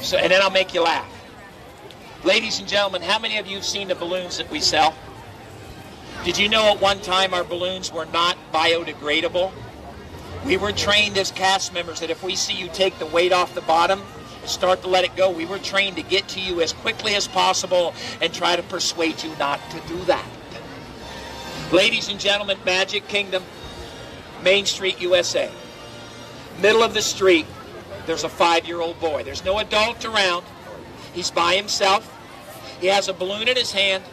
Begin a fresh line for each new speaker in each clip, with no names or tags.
So, and then I'll make you laugh. Ladies and gentlemen, how many of you have seen the balloons that we sell? Did you know at one time our balloons were not biodegradable? We were trained as cast members that if we see you take the weight off the bottom and start to let it go, we were trained to get to you as quickly as possible and try to persuade you not to do that. Ladies and gentlemen, Magic Kingdom, Main Street, USA. Middle of the street, there's a 5-year-old boy. There's no adult around. He's by himself. He has a balloon in his hand.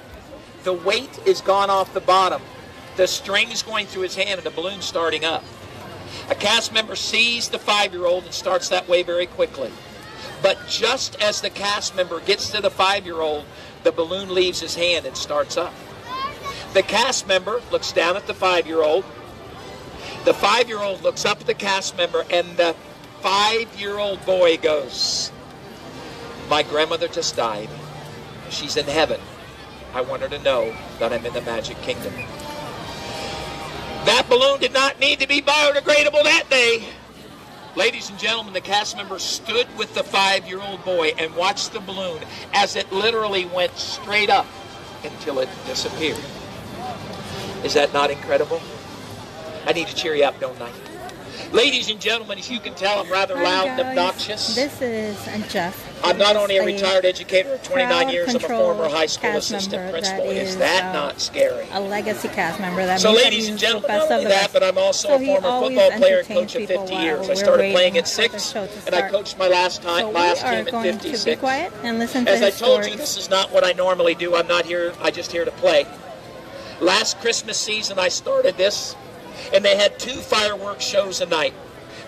The weight is gone off the bottom. The string is going through his hand and the balloon's starting up. A cast member sees the 5-year-old and starts that way very quickly. But just as the cast member gets to the 5-year-old, the balloon leaves his hand and starts up. The cast member looks down at the 5-year-old. The 5-year-old looks up at the cast member, and the 5-year-old boy goes, "My grandmother just died. She's in heaven. I want her to know that I'm in the Magic Kingdom." That balloon did not need to be biodegradable that day. Ladies and gentlemen, the cast member stood with the 5-year-old boy and watched the balloon as it literally went straight up until it disappeared. Is that not incredible? I need to cheer you up, don't I? Ladies and gentlemen, as you can tell, I'm rather loud and obnoxious.
This is Jeff.
I'm not only a retired educator of 29 years, I'm a former high school assistant principal. Is that not scary?
A legacy cast member. That
so ladies and gentlemen, not only that, but I'm also a former football player and coach of 50 years. I started playing at 6, and I coached my last team at 56.
Be quiet and listen to
As I told you, this is not what I normally do. I'm not here, I'm just here to play. Last Christmas season, I started this, and they had 2 fireworks shows a night.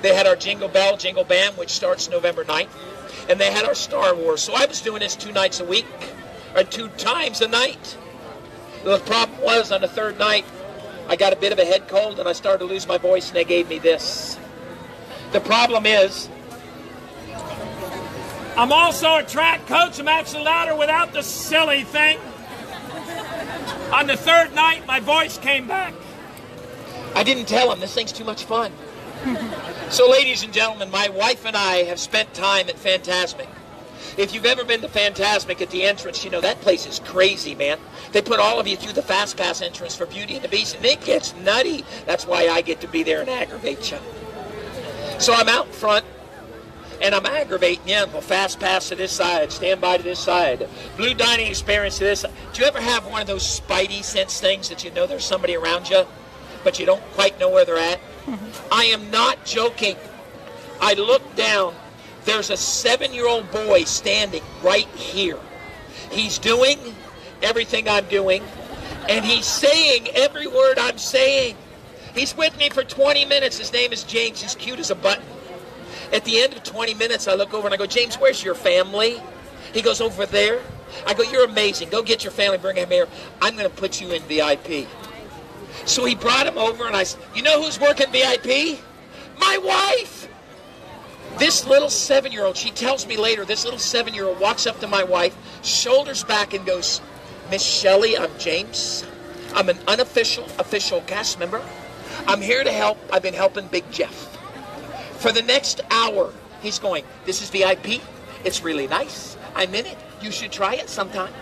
They had our Jingle Bell, Jingle Bam, which starts November 9th, and they had our Star Wars. So I was doing this 2 nights a week, or 2 times a night. The problem was, on the 3rd night, I got a bit of a head cold, and I started to lose my voice, and they gave me this. The problem is, I'm also a track coach. I'm actually louder without the silly thing. On the 3rd night, my voice came back. I didn't tell him. This thing's too much fun. So, ladies and gentlemen, my wife and I have spent time at Fantasmic. If you've ever been to Fantasmic at the entrance, you know that place is crazy, man. They put all of you through the Fast Pass entrance for Beauty and the Beast, and it gets nutty. That's why I get to be there and aggravate you. So I'm out front, and I'm aggravating you. Well, Fast Pass to this side, Standby to this side, Blue Dining Experience to this side. Do you ever have one of those spidey sense things that you know there's somebody around you, but you don't quite know where they're at? I am not joking. I look down. There's a 7-year-old boy standing right here. He's doing everything I'm doing, and he's saying every word I'm saying. He's with me for 20 minutes. His name is James. He's cute as a button. At the end of 20 minutes, I look over and I go, "James, where's your family?" He goes, "Over there." I go, "You're amazing. Go get your family, bring him here. I'm going to put you in VIP." So he brought him over, and I said, "You know who's working VIP? My wife." This little 7-year-old, she tells me later, this little 7-year-old walks up to my wife, shoulders back, and goes, "Miss Shelley, I'm James. I'm an official cast member. I'm here to help. I've been helping Big Jeff." For the next hour, he's going, "This is VIP. It's really nice. I'm in it. You should try it sometime.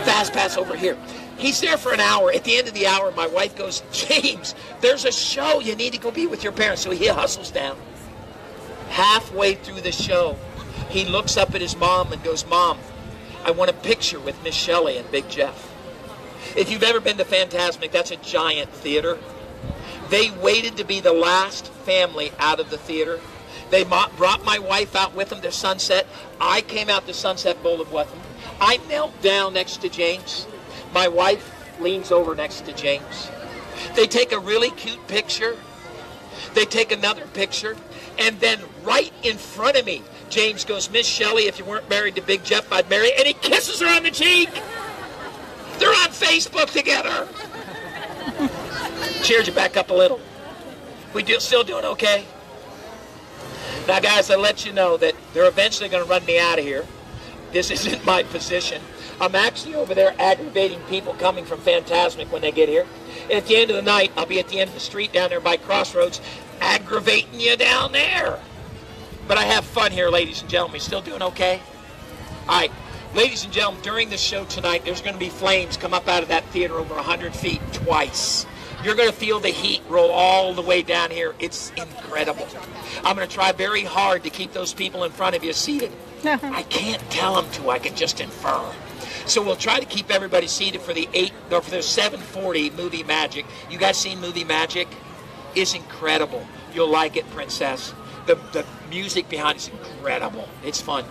Fast Pass over here." He's there for an hour. At the end of the hour, my wife goes, "James, there's a show. You need to go be with your parents." So he hustles down. Halfway through the show, he looks up at his mom and goes, "Mom, I want a picture with Miss Shelley and Big Jeff." If you've ever been to Fantasmic, that's a giant theater. They waited to be the last family out of the theater. They brought my wife out with them to Sunset. I came out to Sunset Boulevard with them. I knelt down next to James. My wife leans over next to James. They take a really cute picture. They take another picture. And then right in front of me, James goes, "Miss Shelley, if you weren't married to Big Jeff, I'd marry." And he kisses her on the cheek. They're on Facebook together. Cheered you back up a little. Still doing okay? Now, guys, I'll let you know that they're eventually going to run me out of here. This isn't my position. I'm actually over there aggravating people coming from Fantasmic when they get here. And at the end of the night, I'll be at the end of the street down there by Crossroads aggravating you down there. But I have fun here, ladies and gentlemen. You still doing okay? All right. Ladies and gentlemen, during the show tonight, there's going to be flames come up out of that theater over 100 feet twice. You're going to feel the heat roll all the way down here. It's incredible. I'm going to try very hard to keep those people in front of you seated. I can't tell them to. I can just infer. So we'll try to keep everybody seated for the 7:40 movie Magic. You guys seen movie Magic? It's incredible. You'll like it, Princess. The music behind it's incredible. It's fun.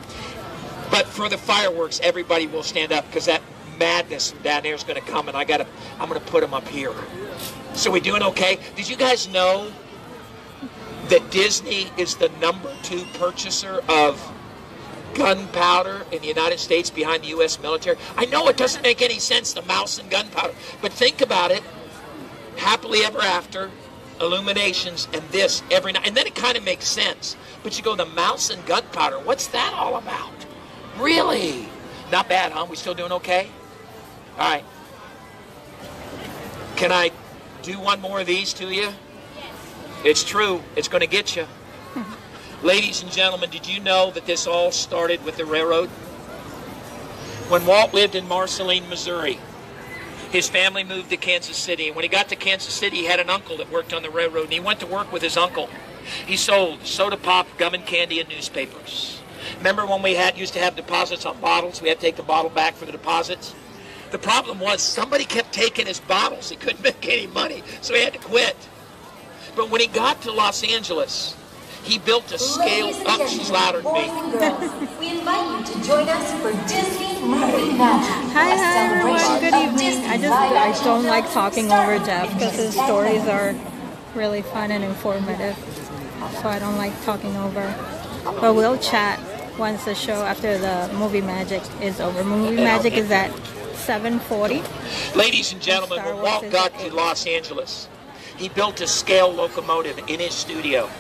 But for the fireworks, everybody will stand up because that madness down there is going to come, and I'm going to put them up here. So we doing okay? Did you guys know that Disney is the #2 purchaser of gunpowder in the United States behind the U.S. military? I know it doesn't make any sense, the mouse and gunpowder, but think about it. Happily ever after, illuminations, and this every night. And then it kind of makes sense. But you go, the mouse and gunpowder, what's that all about? Really? Not bad, huh? We still doing okay? All right. Can I do one more of these to you? It's true. It's going to get you. Ladies and gentlemen, did you know that this all started with the railroad? When Walt lived in Marceline, Missouri, his family moved to Kansas City. And when he got to Kansas City, he had an uncle that worked on the railroad. And he went to work with his uncle. He sold soda pop, gum and candy, and newspapers. Remember when we used to have deposits on bottles? We had to take the bottle back for the deposits. The problem was somebody kept taking his bottles. He couldn't make any money, so he had to quit. But when he got to Los Angeles, he built a scaled-up. She's louder than me.
We invite you to join us for Disney Movie Magic.
Hi everyone, good evening. I don't like talking over Jeff because his stories are really fun and informative. So I don't like talking over. But we'll chat once the show, after the movie Magic is over. Movie Magic is at 7:40.
Ladies and gentlemen, when Walt got to Los Angeles, he built a scale locomotive in his studio.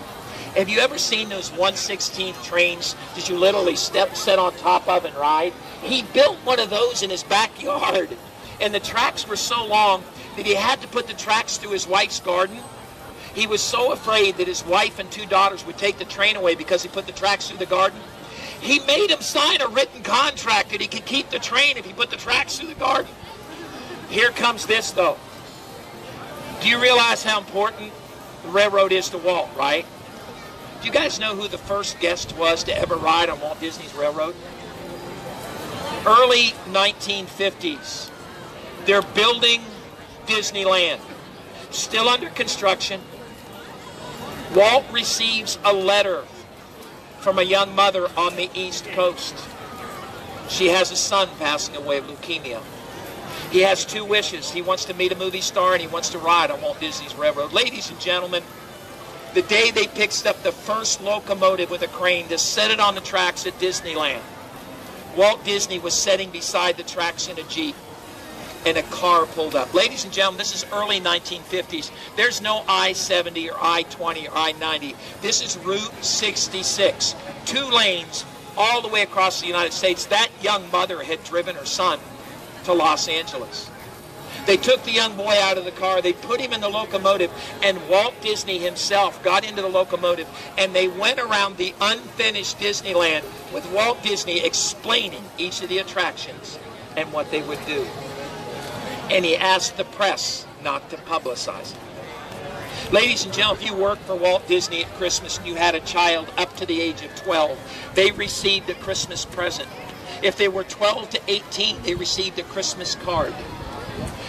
Have you ever seen those 1/16 trains that you literally sit on top of and ride? He built one of those in his backyard. And the tracks were so long that he had to put the tracks through his wife's garden. He was so afraid that his wife and 2 daughters would take the train away because he put the tracks through the garden. He made him sign a written contract that he could keep the train if he put the tracks through the garden. Here comes this, though. Do you realize how important the railroad is to Walt, right? Do you guys know who the first guest was to ever ride on Walt Disney's Railroad? Early 1950s. They're building Disneyland. Still under construction. Walt receives a letter from a young mother on the East Coast. She has a son passing away of leukemia. He has 2 wishes. He wants to meet a movie star and he wants to ride on Walt Disney's Railroad. Ladies and gentlemen, the day they picked up the first locomotive with a crane to set it on the tracks at Disneyland, Walt Disney was sitting beside the tracks in a Jeep, and a car pulled up. Ladies and gentlemen, this is early 1950s. There's no I-70 or I-20 or I-90. This is Route 66. 2 lanes all the way across the United States. That young mother had driven her son to Los Angeles. They took the young boy out of the car, they put him in the locomotive, and Walt Disney himself got into the locomotive, and they went around the unfinished Disneyland with Walt Disney explaining each of the attractions and what they would do. And he asked the press not to publicize it. Ladies and gentlemen, if you worked for Walt Disney at Christmas and you had a child up to the age of 12, they received a Christmas present. If they were 12 to 18, they received a Christmas card.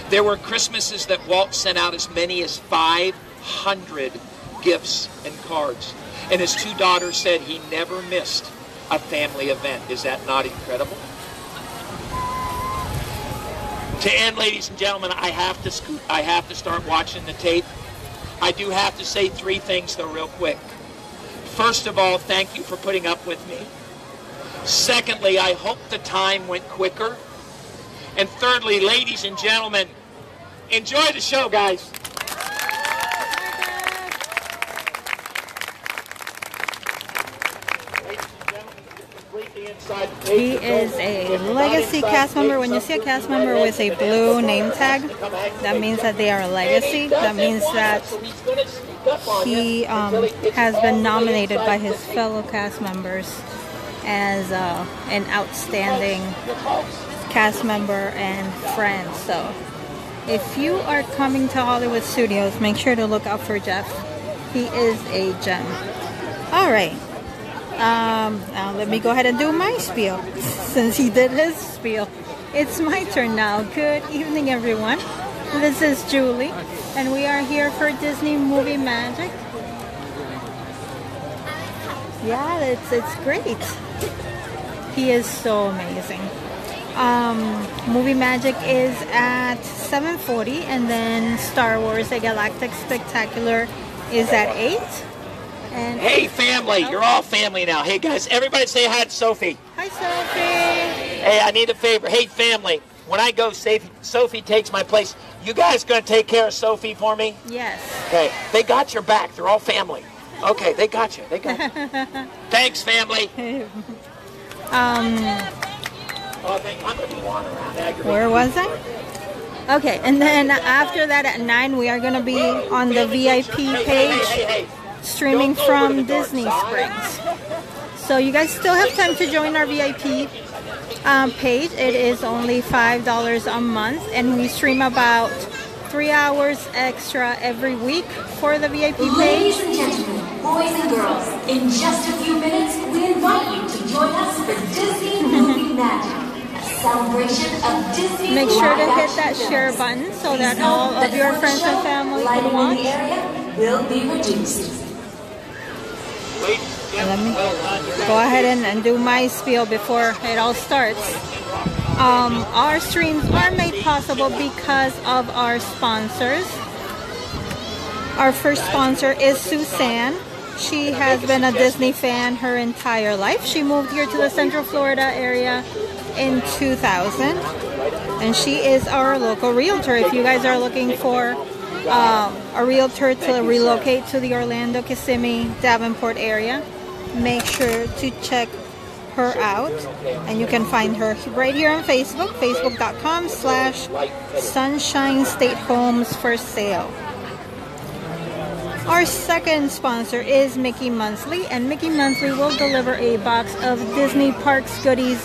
There were Christmases that Walt sent out as many as 500 gifts and cards. And his 2 daughters said he never missed a family event. Is that not incredible? To end, ladies and gentlemen, I have to start watching the tape. I do have to say 3 things, though, real quick. First of all, thank you for putting up with me. Secondly, I hope the time went quicker. And thirdly, ladies and gentlemen, enjoy the show, guys.
He is a legacy cast member. When you see a cast member with a blue name tag, that means that they are a legacy. That means that he has been nominated by his fellow cast members as an outstanding cast member and friend. So if you are coming to Hollywood Studios, make sure to look out for Jeff. He is a gem. All right. Now let me go ahead and do my spiel since he did his spiel. It's my turn now. Good evening, everyone. This is Julie, and we are here for Disney Movie Magic. Yeah, it's great. He is so amazing. Movie Magic is at 7:40, and then Star Wars: The Galactic Spectacular is at 8. And
hey, family! You're all family now. Hey, guys, everybody say hi to Sophie.
Hi, Sophie.
Hey, I need a favor. Hey, family, when I go, Sophie takes my place. You guys gonna take care of Sophie for me?
Yes.
Okay, they got your back. They're all family. Okay, they got you. They got you. Thanks, family. I'm gonna be wandering around aggravating.
Where was I? Okay, and then after that at 9, we are gonna be on the VIP page, streaming from Disney Springs. So you guys still have time to join our VIP page. It is only $5 a month, and we stream about 3 hours extra every week for the VIP page.
Ladies and gentlemen, boys and girls, in just a few minutes, we invite you to join us for Disney Movie Magic, a celebration of Disney.
Make sure to hit that
live-action
share
films.
button so that all of your friends and family can watch.
The area will be reduced.
Let me go ahead and do my spiel before it all starts. Our streams are made possible because of our sponsors. Our first sponsor is Suzanne. She has been a Disney fan her entire life. She moved here to the Central Florida area in 2000, and she is our local realtor. If you guys are looking for a realtor to relocate to the Orlando, Kissimmee, Davenport area, make sure to check her out, and you can find her right here on Facebook, facebook.com/Sunshine State Homes for Sale. Our second sponsor is Mickey Monthly, and Mickey Monthly will deliver a box of Disney Parks goodies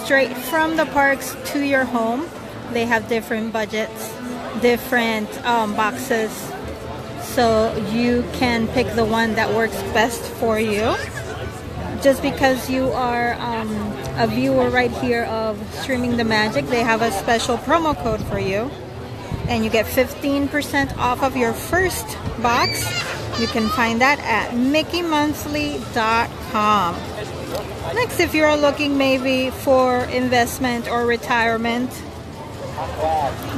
straight from the parks to your home. They have different budgets, different boxes, so you can pick the one that works best for you. Just because you are a viewer right here of Streaming the Magic, they have a special promo code for you, and you get 15% off of your first box. You can find that at mickeymonthly.com. Next, if you're looking maybe for investment or retirement,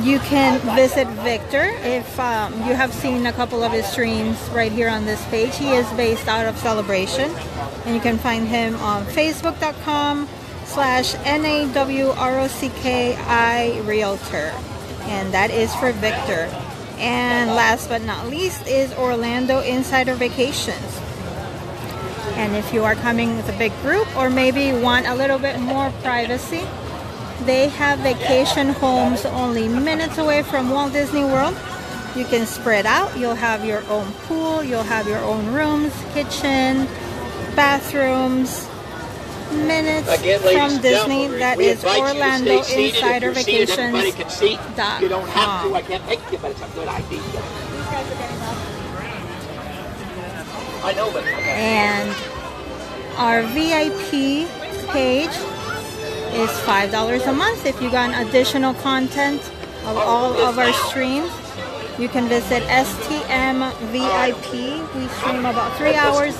you can visit Victor. If you have seen a couple of his streams right here on this page, he is based out of Celebration, and you can find him on facebook.com/NAWROCKI Realtor, and that is for Victor. And last but not least is Orlando Insider Vacations. And if you are coming with a big group or maybe want a little bit more privacy, they have vacation homes only minutes away from Walt Disney World. You can spread out. You'll have your own pool. You'll have your own rooms, kitchen, bathrooms. Minutes from Disney. That is Orlando Insider Vacations.com.
You don't have to. I can't make you, but it's a good idea. I know, but okay.
And our VIP page is $5 a month. If you want additional content of all of our streams, you can visit STM VIP. We stream about 3 hours.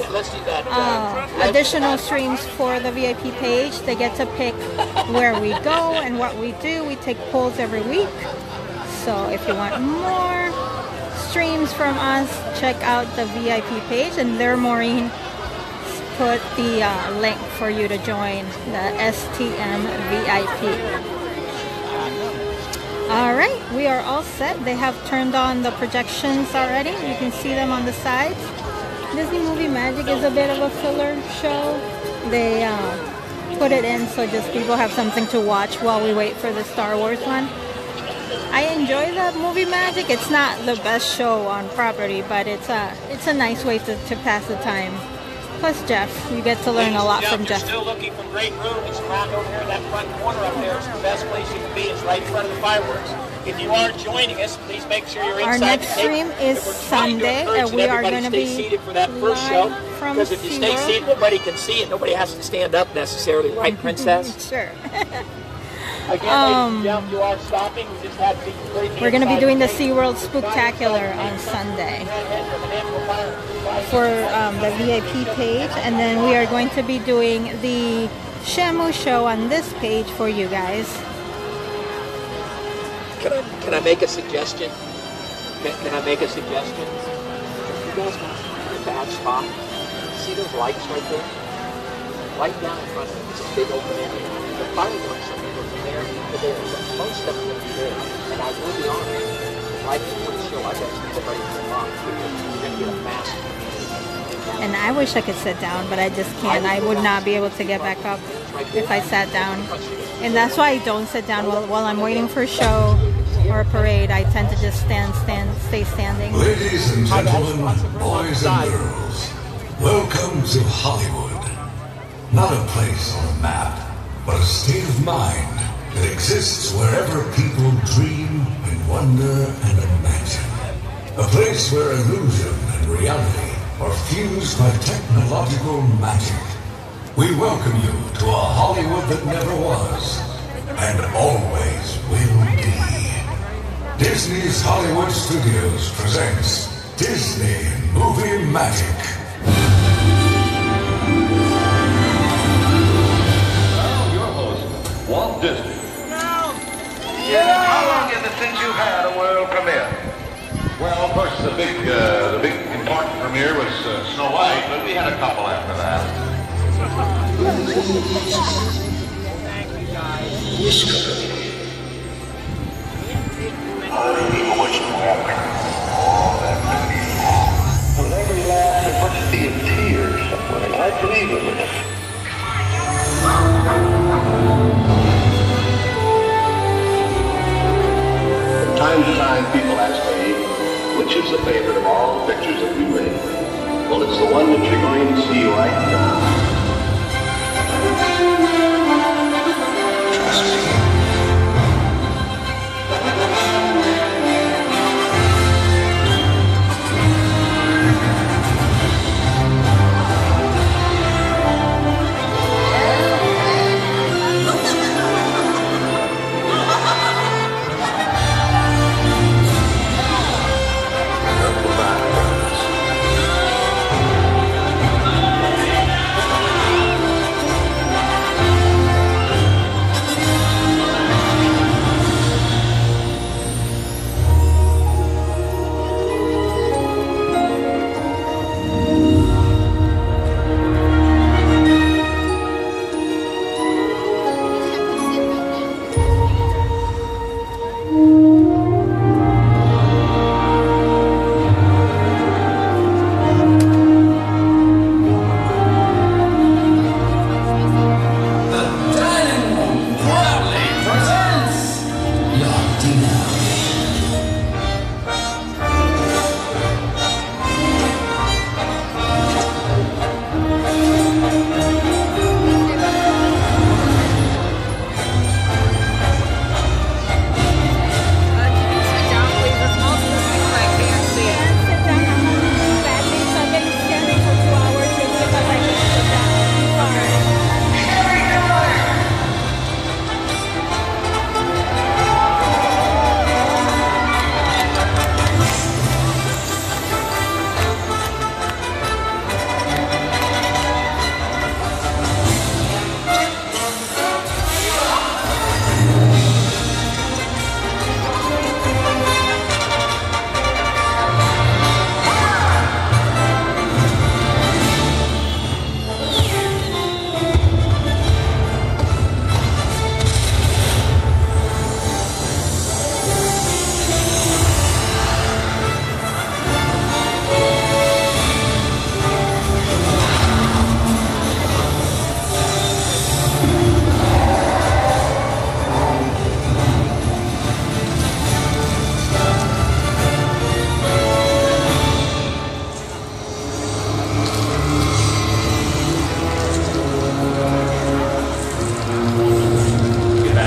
Additional streams for the VIP page. They get to pick where we go and what we do. We take polls every week. So if you want more streams from us, check out the VIP page. And there, Maureen put the link for you to join the STM VIP. Alright, we are all set. They have turned on the projections already. You can see them on the sides. Disney Movie Magic is a bit of a filler show. They put it in so just people have something to watch while we wait for the Star Wars one. I enjoy the movie Magic. It's not the best show on property, but it's a nice way to pass the time. Plus Jeff, you get to learn a lot from Jeff.
If you're still looking for great rooms, come out over here in that front corner up there. It's the best place you can be. It's right in front of the fireworks. If you are joining us, please make sure you're inside.
Our next stream is Sunday, and we are going to be
seated for that first show. Because if you stay
SeaWorld.
seated, nobody can see it. Nobody has to stand up necessarily, right, Princess?
Sure.
Again, ladies and gentlemen, you are stopping. We just had to be completely
We're going to be doing the
inside.
SeaWorld Spooktacular on Sunday for the VIP page, and then we are going to be doing the Shamu show on this page for you guys.
Can I make a suggestion? Can I make a suggestion? You guys want to find a bad spot? See those lights right there? Right down in front of it. It's a big open area. The fireworks are going from there to there. But most of them will be there. And I will be honest, right before the show, I bet everybody will come up because we're going to get a massive community.
And I wish I could sit down, but I just can't. I would not be able to get back up if I sat down. And that's why I don't sit down while I'm waiting for a show or a parade. I tend to just stay standing.
Ladies and gentlemen, boys and girls, welcome to Hollywood. Not a place on a map, but a state of mind that exists wherever people dream and wonder and imagine. A place where illusion and reality are fused by technological magic. We welcome you to a Hollywood that never was and always will be. Disney's Hollywood Studios presents Disney Movie Magic.
Now your host, Walt Disney. How long is it since you've had a world premiere? Well, of course, the big important premiere was Snow White, but we had a couple after that. How many people wish to walk all that beauty? With every laugh, there must be a tear somewhere. I believe in it. From time to time, people ask me, which is the favorite of all the pictures that we made? Well, it's the one that you're going to see right now. Trust me.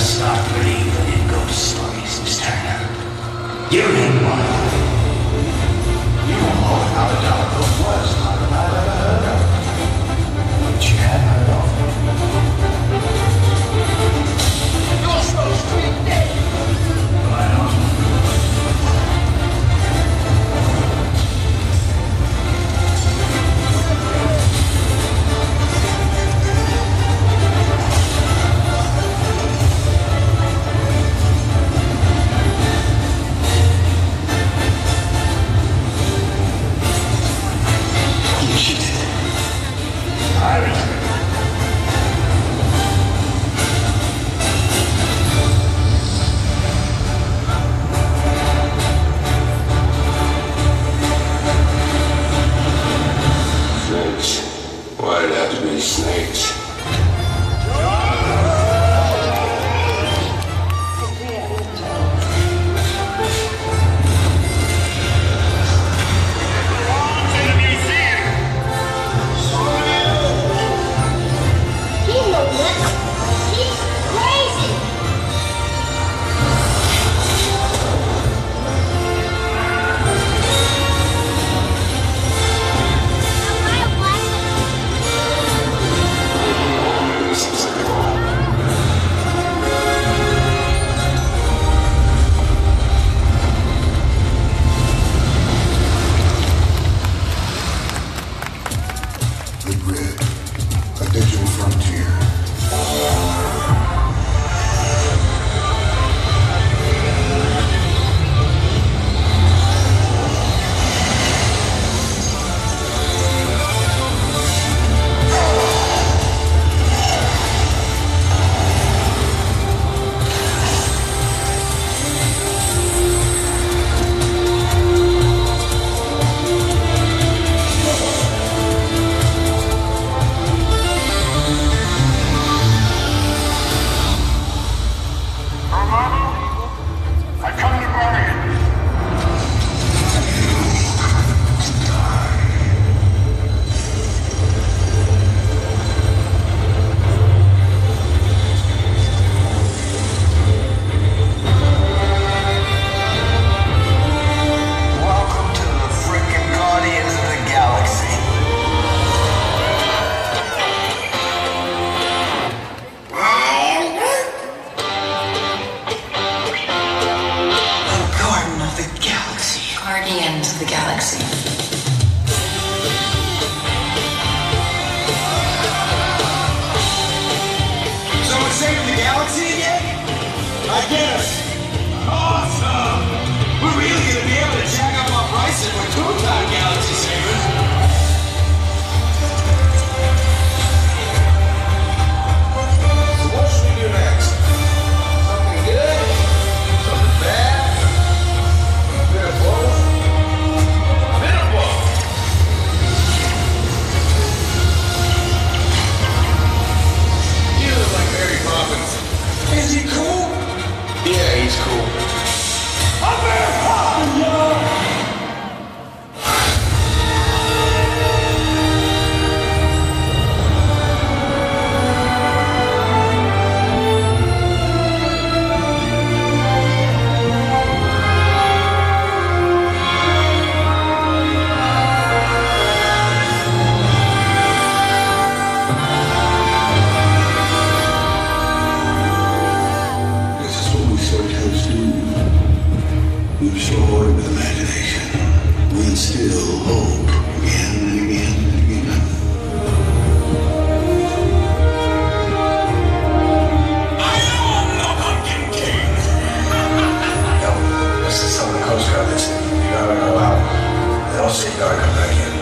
start believing in ghost stories, Miss Turner. You're in one.
You don't know how the dollar bill was. I've never heard of it. But you have heard of it.
You're supposed to be dead.
I know.
Why'd it have to be snakes?
Guardians of the Galaxy.
Someone saving the galaxy again? I guess. Awesome! We're really gonna be able to jack up our prices with two-time galaxy savers.
So what should we do next? Something good? Something bad? A bit of both? A bit of both! You look like Mary Poppins.
Is he cool?
Yeah, he's cool.
I'm Mary Poppins, yo!
This is what we storytellers do. We restore imagination. We instill hope again and again and again.
I am the Pumpkin King!
Yo, this is some of the Coast Guard that's you gotta go out. They don't say you gotta come back in.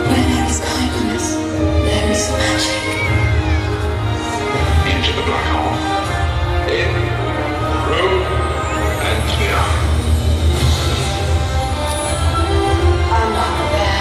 Where there is kindness, there is magic.
Into the black hole. In, through, and beyond.
I'm not prepared.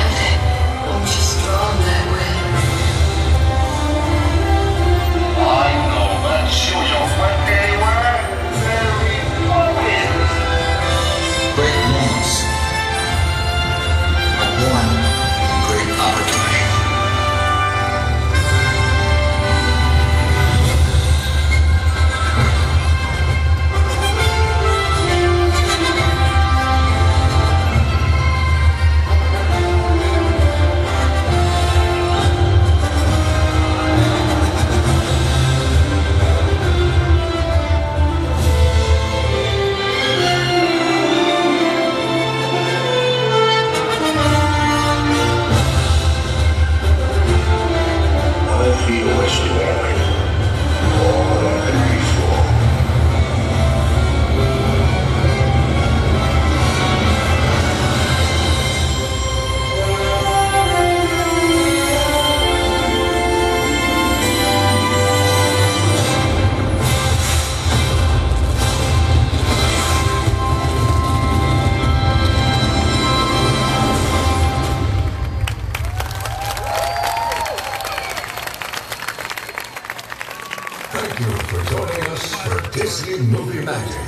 for joining us for Disney Movie Magic.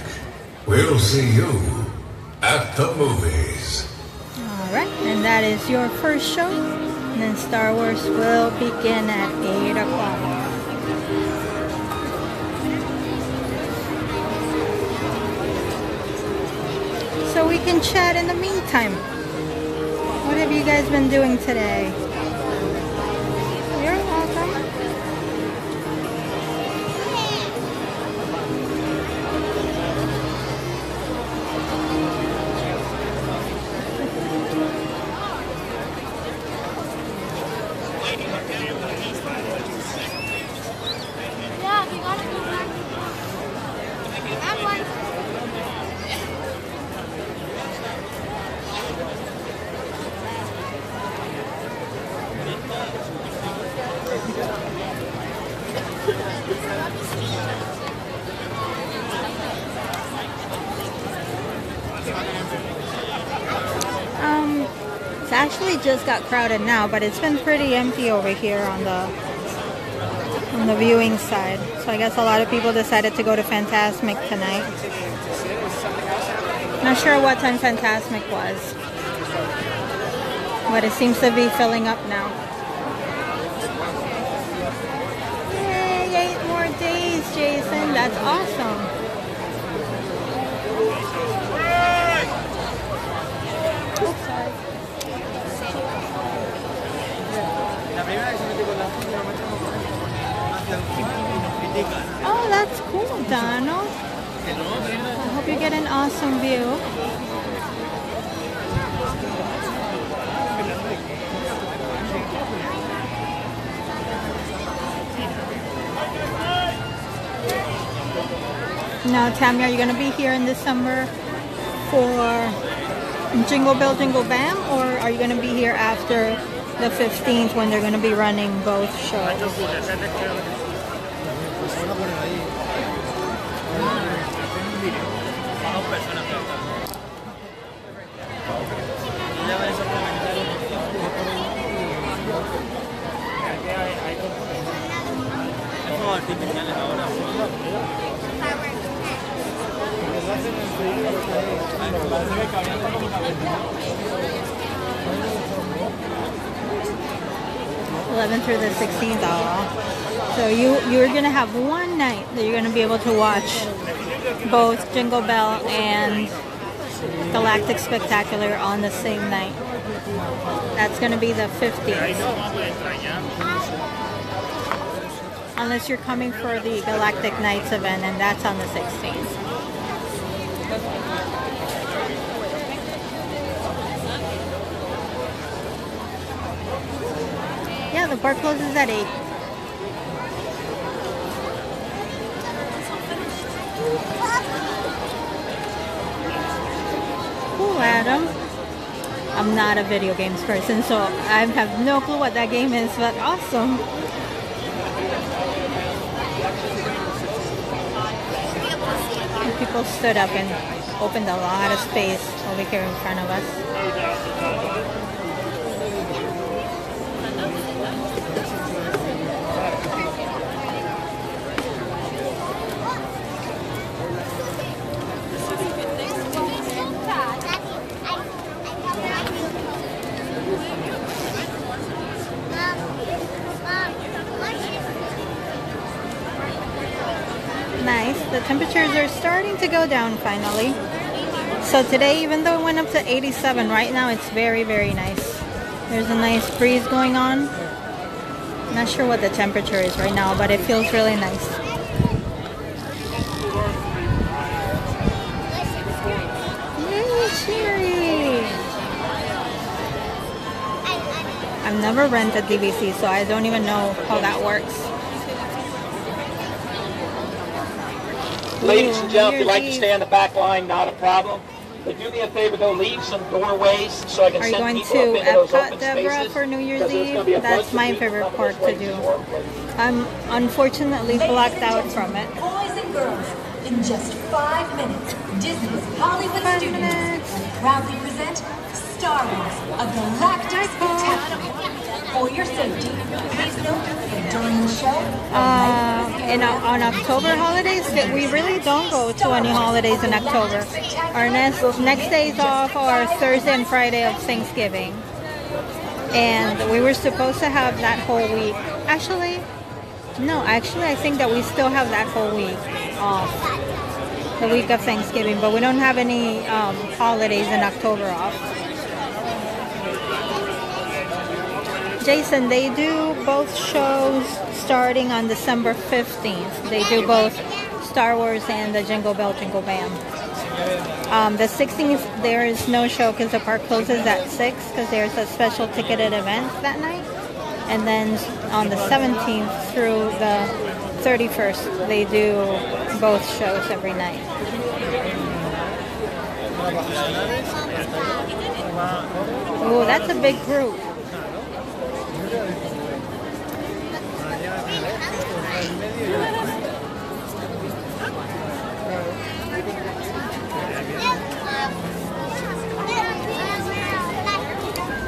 We'll see you at the movies.
Alright, and that is your first show. And then Star Wars will begin at 8 o'clock. So we can chat in the meantime. What have you guys been doing today? You're welcome.
Yeah, we gotta go back. That one.
It's actually just got crowded now, but it's been pretty empty over here on the viewing side. So I guess a lot of people decided to go to Fantasmic tonight. Not sure what time Fantasmic was, but it seems to be filling up now. Yay, 8 more days, Jason. That's awesome. Oops, sorry. Oh, that's cool, Donald. I hope you get an awesome view. Now, Tammy, are you going to be here in December for Jingle Bell, Jingle Bam, or are you going to be here after the 15th when they're going to be running both shows? Through the 16th hour. So you're gonna have one night that you're gonna be able to watch both Jingle Bell and Galactic Spectacular on the same night. That's gonna be the 15th. Unless you're coming for the Galactic Nights event, and that's on the 16th. Yeah, the bar closes at 8. Cool, Adam. I'm not a video games person, so I have no clue what that game is, but awesome. And people stood up and opened a lot of space over here in front of us. Nice. The temperatures are starting to go down finally. So today, even though it went up to 87, right now it's very, very nice. There's a nice breeze going on. Not sure what the temperature is right now, but it feels really nice. Yay, Cheery! I've never rented DVC, so I don't even know how that works.
Ladies and gentlemen, if you'd like to stay on the back line, not a problem. But do me a favor, though, leave some doorways so I can send people up into those open spaces.
Are you going to Epcot, Deborah, for New Year's Eve? That's my favorite part to do. I'm unfortunately blocked out from it.
Boys and girls, in just 5 minutes, Disney's Hollywood Studios will proudly present Star Wars, a galactic spectacular. For your safety, please note that during the show,
on October holidays, that we really don't go to any holidays in October. Our next days off are Thursday and Friday of Thanksgiving. And we were supposed to have that whole week. Actually, I think that we still have that whole week off. The week of Thanksgiving, but we don't have any holidays in October off. Jason, they do both shows starting on December 15th. They do both Star Wars and the Jingle Bell Jingle Bam. The 16th, there is no show because the park closes at 6 because there's a special ticketed event that night. And then on the 17th through the 31st, they do both shows every night. Oh, that's a big group.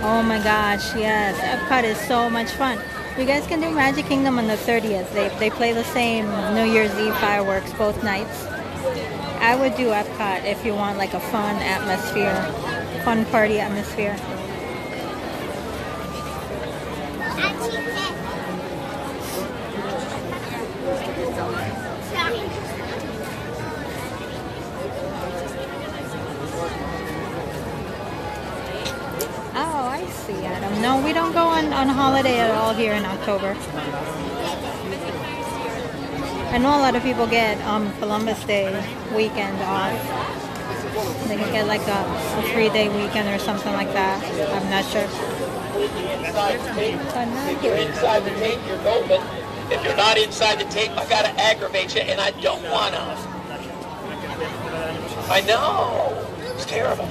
Oh my gosh, yes. Epcot is so much fun. You guys can do Magic Kingdom on the 30th. They play the same New Year's Eve fireworks both nights. I would do Epcot if you want like a fun atmosphere, fun party atmosphere. Oh, I see, Adam. No, we don't go on holiday at all here in October. I know a lot of people get Columbus Day weekend off. They can get like a 3-day weekend or something like that. I'm not sure.
If you're inside the tape, you're golden. If you're not inside the tape, I gotta aggravate you, and I don't wanna. I know. It's terrible.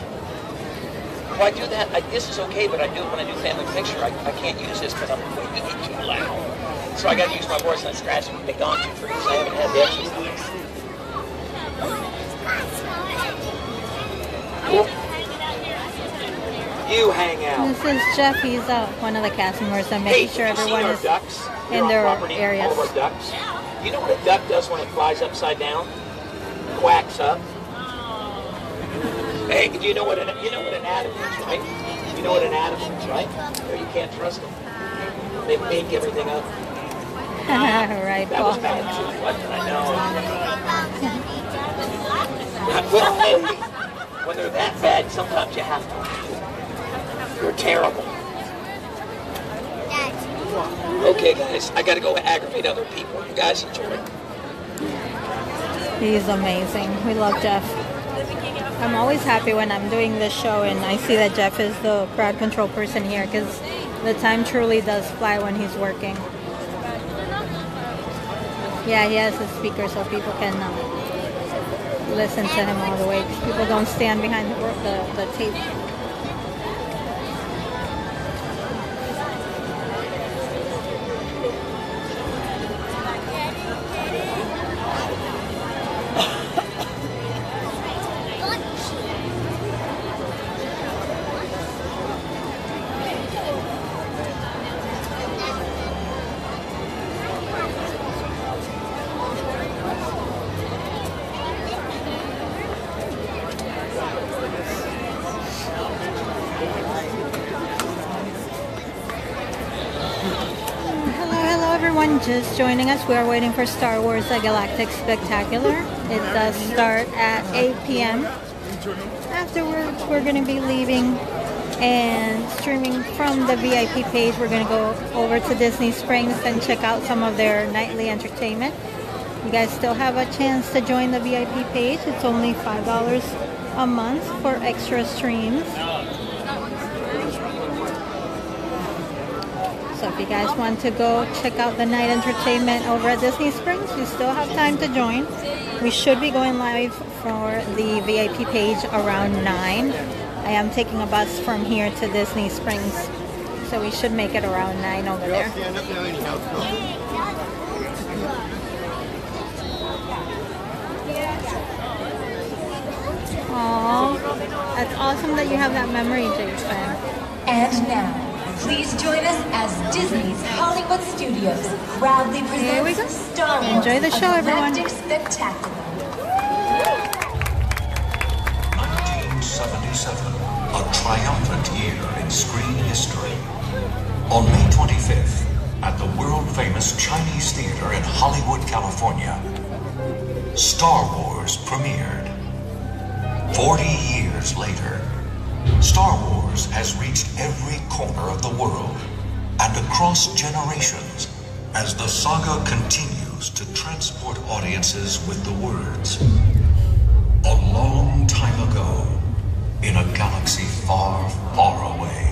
If I do that, this is okay, but I do it when I do family picture. I can't use this because I'm way too loud. So I got to use my voice and I scratch and been gone 2 3 weeks. I haven't had the exercise. Cool. You hang out.
This is Jeff. He's one of the cast members. I'm making sure everyone is in their areas.
All of our ducks. You know what a duck does when it flies upside down? Quacks up. Hey, do you know what an atom is, right? You know what an atom is, right? Or you can't trust them. They make everything up.
Right,
that
Paul.
Was bad too, wasn't it? I know. Well, hey, when they're that bad, sometimes you have to. You're terrible. Okay, guys, I gotta go aggravate other people. You guys enjoy.
He's amazing. We love Jeff. I'm always happy when I'm doing this show and I see that Jeff is the crowd control person here because the time truly does fly when he's working. Yeah, he has a speaker so people can listen to him all the way. People don't stand behind the tape. Just joining us, we are waiting for Star Wars The Galactic Spectacular. It does start at 8 p.m. Afterwards, we're going to be leaving and streaming from the VIP page. We're going to go over to Disney Springs and check out some of their nightly entertainment. You guys still have a chance to join the VIP page. It's only $5 a month for extra streams. So if you guys want to go check out the night entertainment over at Disney Springs, you still have time to join. We should be going live for the VIP page around 9. I am taking a bus from here to Disney Springs, so we should make it around 9 over there. Aww. That's awesome that you have that memory, Jason.
And now, please join us as Disney's Hollywood Studios proudly
Here we go.
presents Star Wars:
Enjoy the show, everyone.
Galactic Spectacular.
1977, a triumphant year in screen history. On May 25th, at the world-famous Chinese Theater in Hollywood, California, Star Wars premiered. 40 years later, Star Wars has reached every corner of the world and across generations as the saga continues to transport audiences with the words, "A long time ago, in a galaxy far, far away."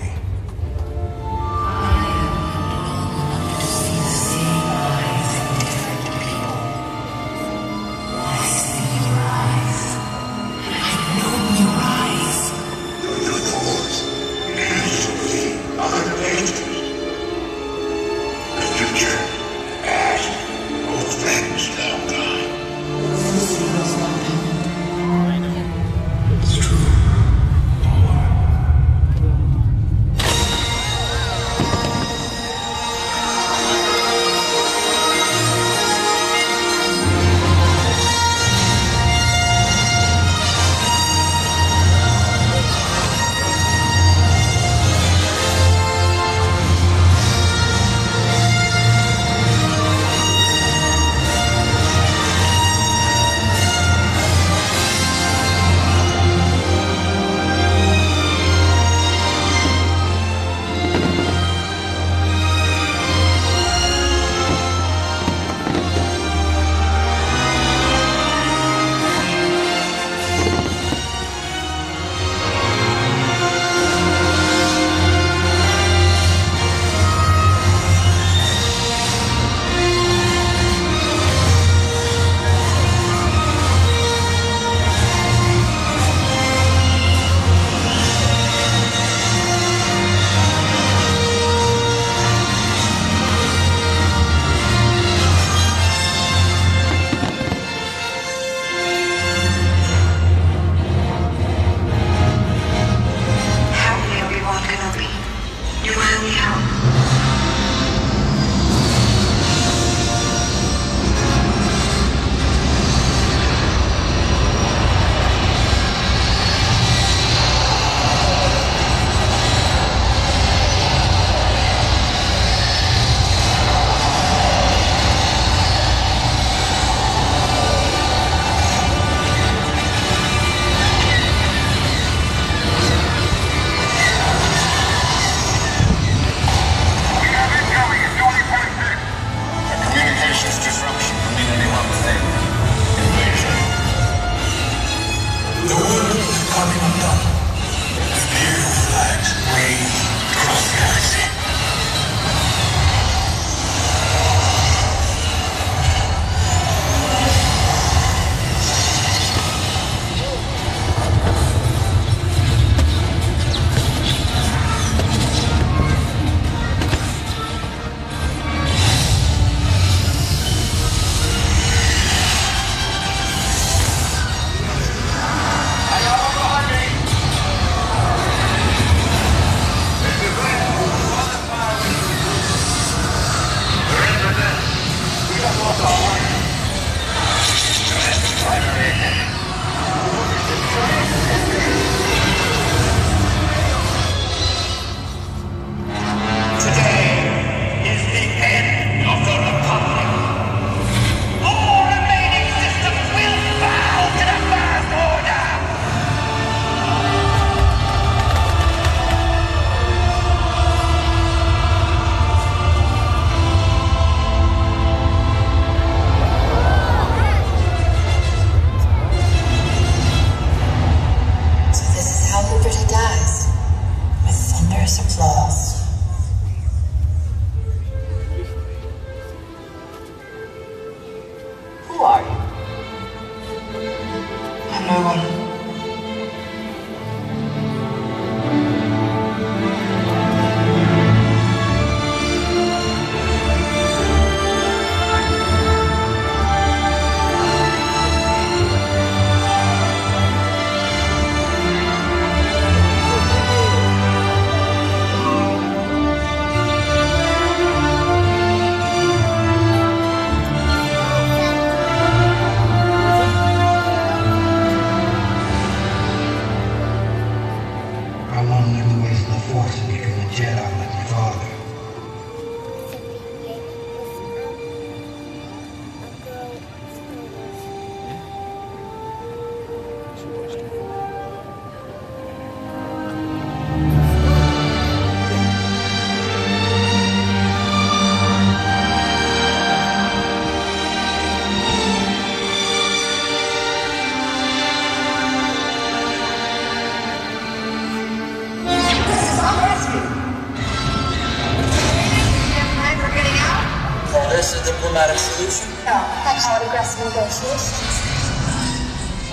easy.
No, I call it aggressive negotiations.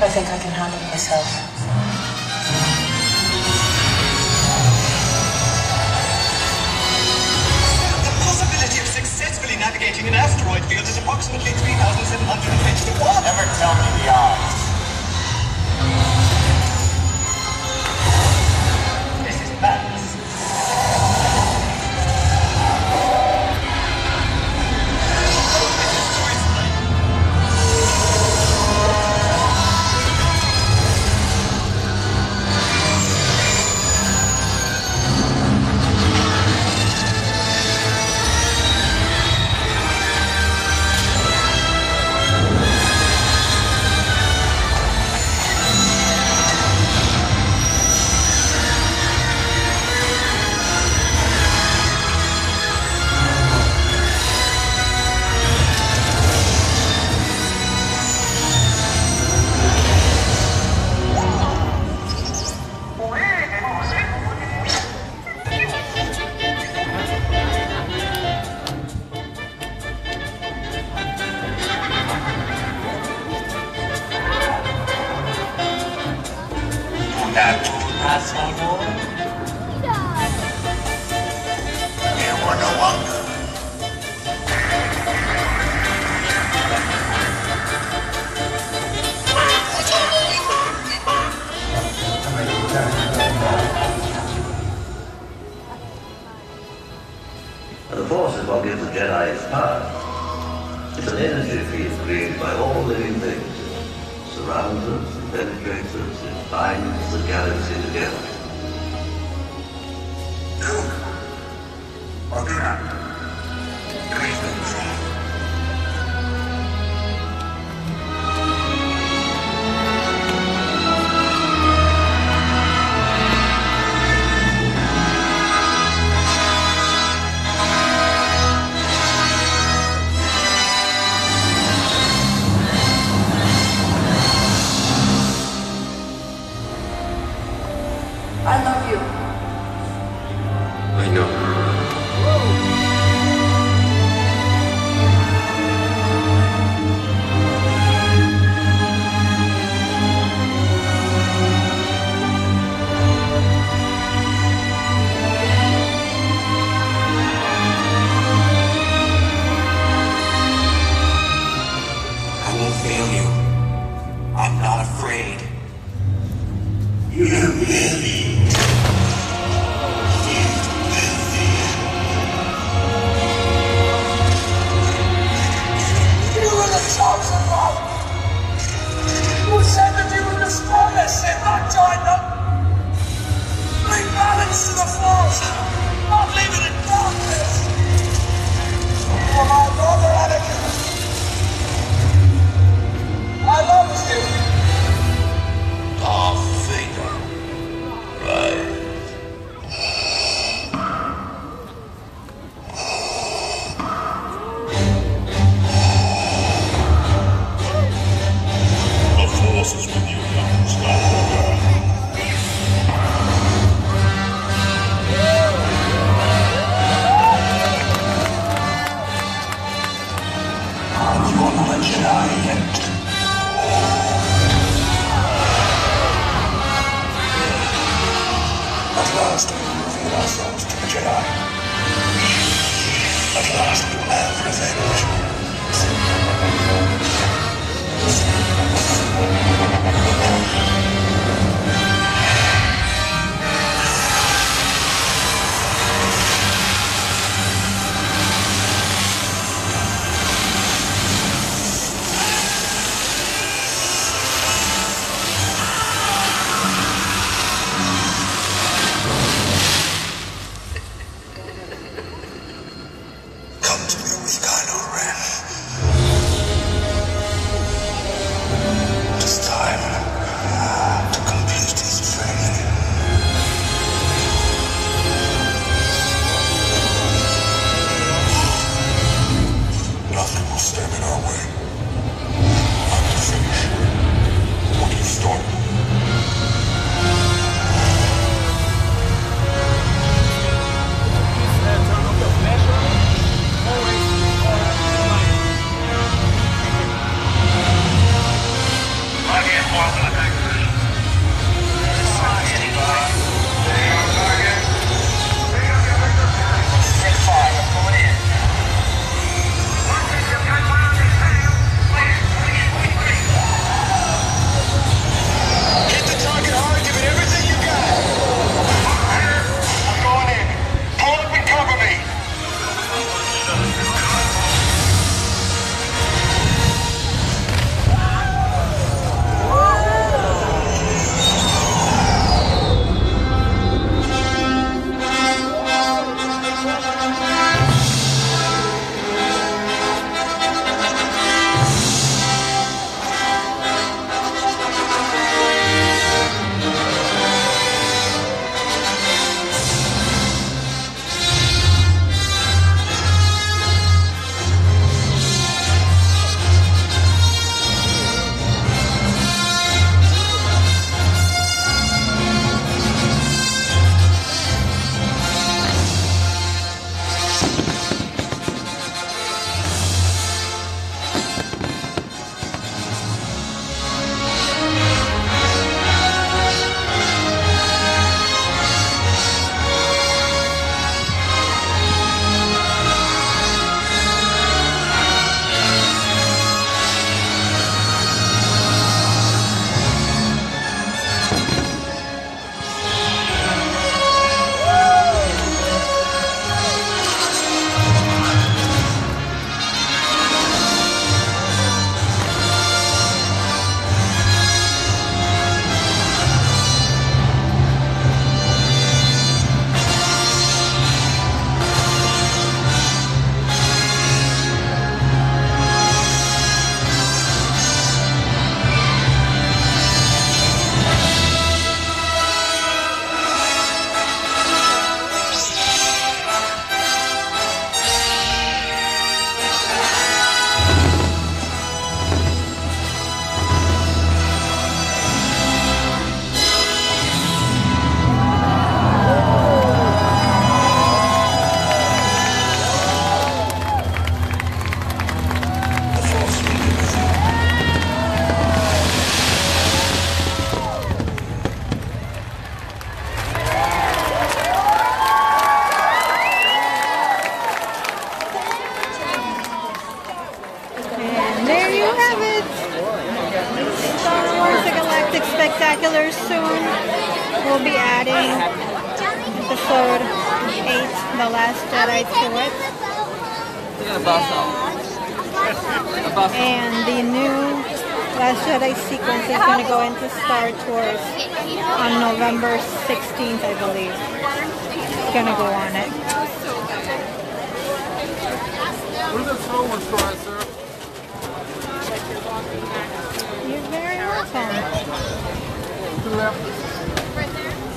I think I can handle myself.
The possibility of successfully navigating an asteroid field is approximately 3,750 to 1.
Never tell me the odds.
This is madness.
The Force is what gives the Jedi its power. It's an energy field created by all living things. It surrounds us, it penetrates us, it binds the galaxy together.
Look! Or do not. Praise the Lord.
Hit the target hard, give it everything you got. I'm going in. Pull up and cover me.
There you have it. Star Wars The Galactic Spectacular soon. We'll be adding episode 8, The Last Jedi, to it. And the new Last Jedi sequence is going to go into Star Tours on November 16th, I believe. It's going to go on it.
Where's the Star Wars store at, sir?
You're very welcome.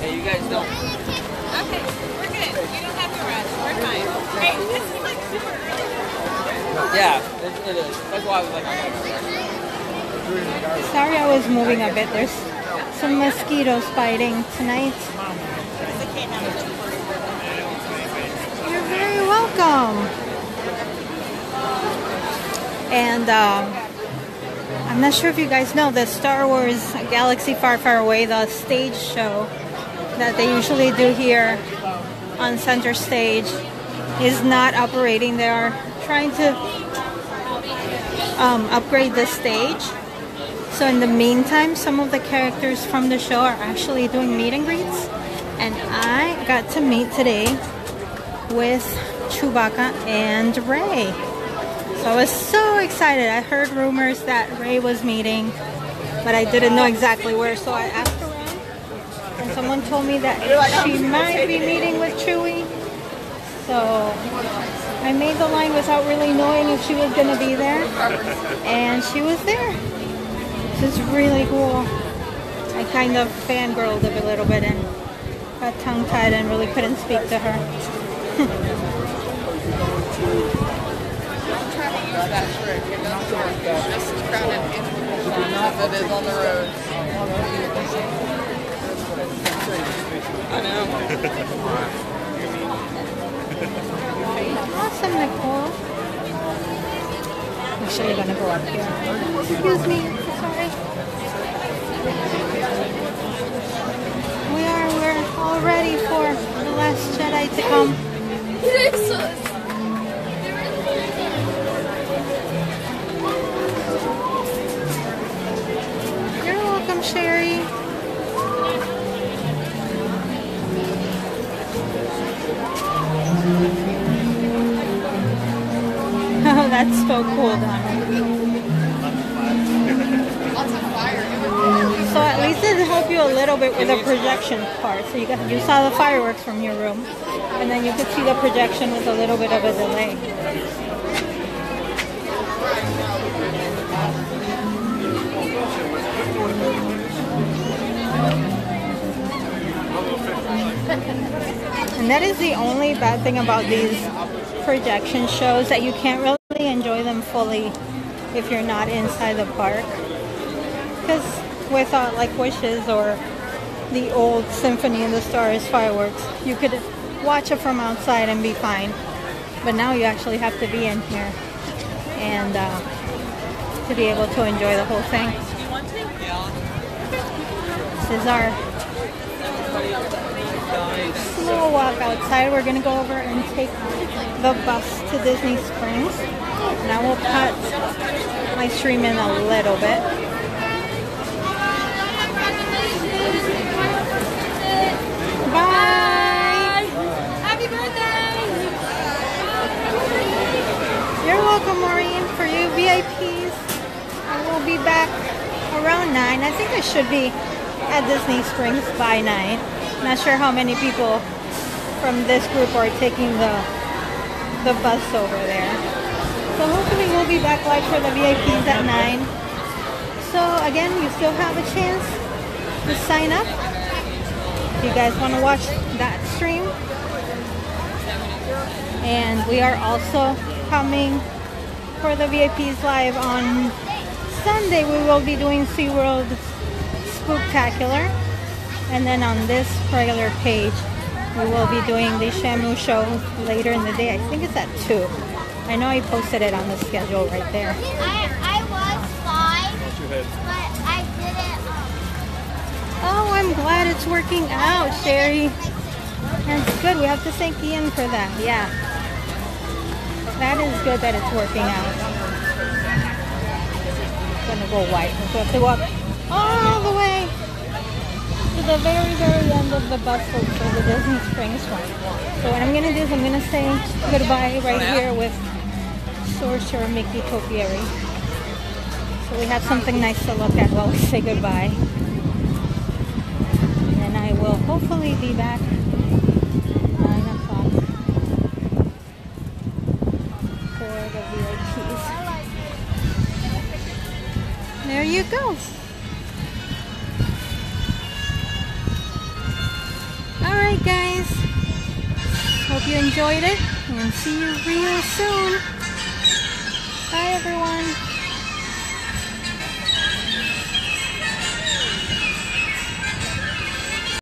Hey, you guys don't.
Okay, we're good. You don't have to rush. We're fine. Hey, this is like super early.
Yeah, it is. That's why I was like,
Sorry I was moving a bit. There's some mosquitoes biting tonight. You're very welcome. And I'm not sure if you guys know the Star Wars Galaxy Far Far Away, the stage show that they usually do here on Center Stage, is not operating. They are trying to upgrade the stage. So in the meantime, some of the characters from the show are actually doing meet and greets. And I got to meet today with Chewbacca and Rey. So I was so excited. I heard rumors that Rey was meeting, but I didn't know exactly where. So I asked around, and someone told me that she might be meeting with Chewie. So I made the line without really knowing if she was going to be there, and she was there. This is really cool. I kind of fangirled a little bit and got tongue-tied and really couldn't speak to her.
That trick, you know, just crowded in that is on the road. I know.
Awesome, Nicole. I'm sure you're gonna go up here. Excuse me, sorry. That's so cool, Donna. So at least it helped you a little bit with the projection part. So you saw the fireworks from your room, and then you could see the projection with a little bit of a delay. And that is the only bad thing about these projection shows, that you can't really enjoy them fully if you're not inside the park. Because with like Wishes or the old Symphony of the Stars fireworks, you could watch it from outside and be fine. But now you actually have to be in here and to be able to enjoy the whole thing. This is our slow walk outside. We're gonna go over and take the bus to Disney Springs. And I will cut my stream in a little bit. Bye!
Happy birthday!
You're welcome, Maureen. For you VIPs, I will be back around 9. I think I should be at Disney Springs by 9. Not sure how many people from this group are taking the bus over there. So hopefully we'll be back live for the VIPs at 9. So again, you still have a chance to sign up if you guys want to watch that stream. And we are also coming for the VIPs live on Sunday. We will be doing SeaWorld Spooktacular. And then on this regular page, we will be doing the Shamu show later in the day. I think it's at 2. I know I posted it on the schedule right there.
I was fine, but I didn't.
Oh, I'm glad it's working out, Sherry. That's good. We have to thank Ian for that. Yeah. That is good that it's working out. I'm gonna go white. So we have to go up all the way to the very, very end of the bus loop for the Disney Springs one. So what I'm going to do is I'm going to say goodbye right here with Sorcerer Mickey Topiary. So we have something nice to look at while we say goodbye. And I will hopefully be back 9 o'clock for the VIPs. There you go. Alright guys, hope you enjoyed it and see you real soon. Bye everyone.